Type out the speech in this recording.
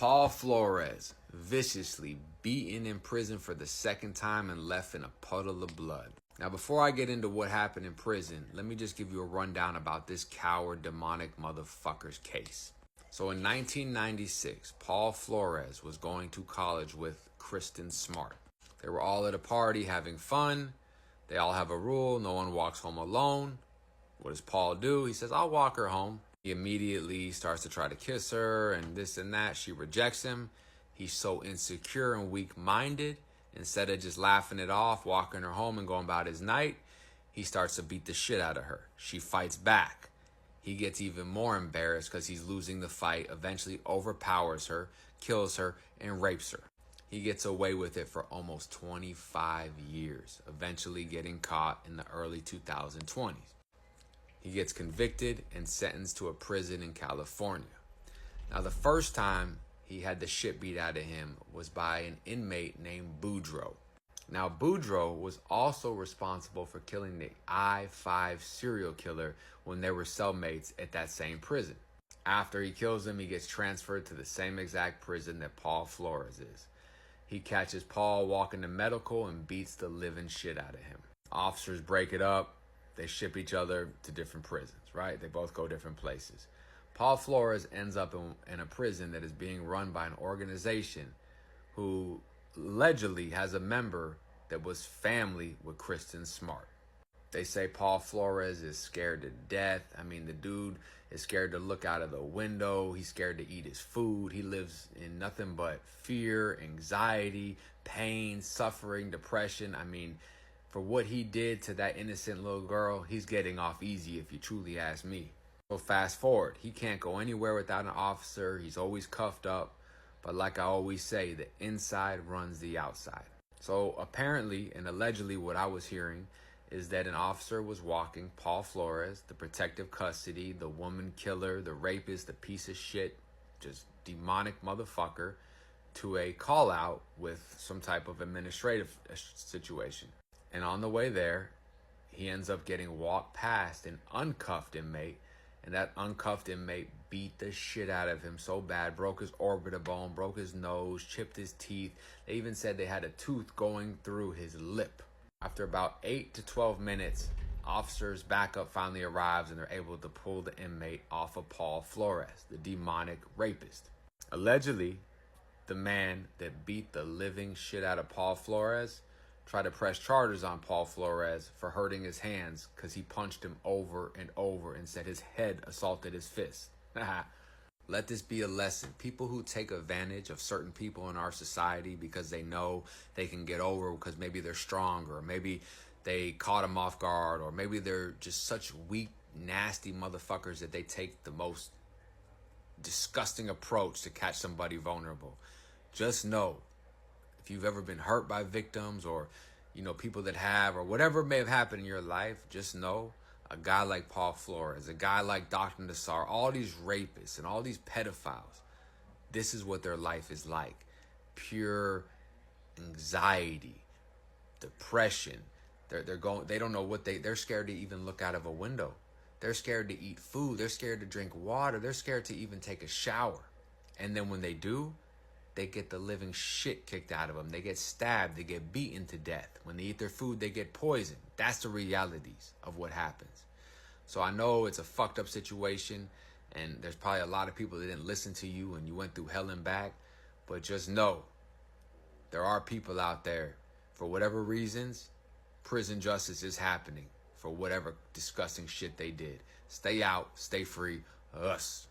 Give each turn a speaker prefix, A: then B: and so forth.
A: Paul Flores, viciously beaten in prison for the second time and left in a puddle of blood. Now, before I get into what happened in prison, let me just give you a rundown about this coward, demonic motherfucker's case. So in 1996, Paul Flores was going to college with Kristin Smart. They were all at a party having fun. They all have a rule: no one walks home alone. What does Paul do? He says, I'll walk her home. He immediately starts to try to kiss her and this and that. She rejects him. He's so insecure and weak-minded. Instead of just laughing it off, walking her home and going about his night, he starts to beat the shit out of her. She fights back. He gets even more embarrassed because he's losing the fight, eventually overpowers her, kills her, and rapes her. He gets away with it for almost 25 years, eventually getting caught in the early 2020s. He gets convicted and sentenced to a prison in California. Now, the first time he had the shit beat out of him was by an inmate named Boudreaux. Now, Boudreaux was also responsible for killing the I-5 serial killer when they were cellmates at that same prison. After he kills him, he gets transferred to the same exact prison that Paul Flores is. He catches Paul walking to medical and beats the living shit out of him. Officers break it up. They ship each other to different prisons, right? They both go different places. Paul Flores ends up in a prison that is being run by an organization who allegedly has a member that was family with Kristin Smart. They say Paul Flores is scared to death. I mean, the dude is scared to look out of the window. He's scared to eat his food. He lives in nothing but fear, anxiety, pain, suffering, depression. I mean, for what he did to that innocent little girl, he's getting off easy if you truly ask me. So fast forward, he can't go anywhere without an officer. He's always cuffed up. But like I always say, the inside runs the outside. So apparently and allegedly what I was hearing is that an officer was walking Paul Flores, the protective custody, the woman killer, the rapist, the piece of shit, just demonic motherfucker, to a call out with some type of administrative situation. And on the way there, he ends up getting walked past an uncuffed inmate, and that uncuffed inmate beat the shit out of him so bad, broke his orbital bone, broke his nose, chipped his teeth. They even said they had a tooth going through his lip. After about 8 to 12 minutes, officers' backup finally arrives and they're able to pull the inmate off of Paul Flores, the demonic rapist. Allegedly, the man that beat the living shit out of Paul Flores tried to press charges on Paul Flores for hurting his hands because he punched him over and over and said his head assaulted his fist. Let this be a lesson. People who take advantage of certain people in our society because they know they can get over because maybe they're stronger, or maybe they caught them off guard, or maybe they're just such weak, nasty motherfuckers that they take the most disgusting approach to catch somebody vulnerable. Just know, if you've ever been hurt by victims or, people that have, or whatever may have happened in your life, just know a guy like Paul Flores, a guy like Dr. Nassar, all these rapists and all these pedophiles, this is what their life is like. Pure anxiety, depression. They don't know they're scared to even look out of a window. They're scared to eat food. They're scared to drink water. They're scared to even take a shower. And then when they do, they get the living shit kicked out of them. They get stabbed. They get beaten to death. When they eat their food, they get poisoned. That's the realities of what happens. So I know it's a fucked up situation, and there's probably a lot of people that didn't listen to you and you went through hell and back. But just know, there are people out there, for whatever reasons, prison justice is happening for whatever disgusting shit they did. Stay out, stay free, us.